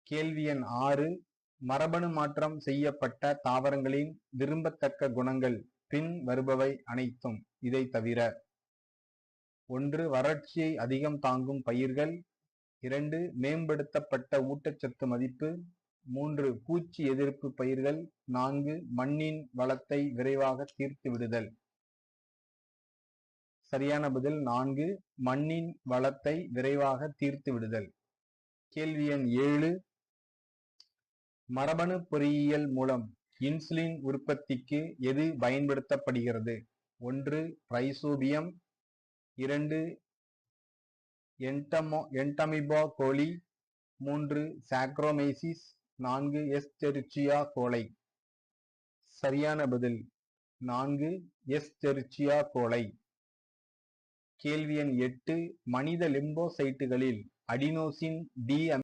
கேள்வி எண் 6. மரபணு மாற்றம் செய்யப்பட்ட தாவரங்களின் விரும்பத்தக்க குணங்கள் பின் வருபவை அனைத்தும். இதை தவிர: 1. வறட்சியை அதிகம் தாங்கும் பயிர்கள். 2. மேம்படுத்தப்பட்ட ஊட்டச்சத்து மதிப்பு. 3. பூச்சி எதிர்ப்பு பயிர்கள். 4. மண்ணின் வளத்தை விரைவாக தீர்த்து விடுதல். சரியான பதில் 4. மண்ணின் வளத்தை விரைவாக தீர்த்து விடுதல். கேள்வி எண் 7. மரபணு பொறியியல் மூலம் இன்சுலின் உற்பத்திக்கு எது பயன்படுத்தப்படுகிறது? 1. ரைசோபியம். 2. என்டமிபா கோலி. 3. சாக்கரோமைசிஸ். 4. எஸ்செரிச்சியா கோலை. சரியான பதில் 4. எஸ்செரிச்சியா கோலை. கேள்வி எண் 8. மனித லிம்போசைட்டுகளில் அடினோசின் டி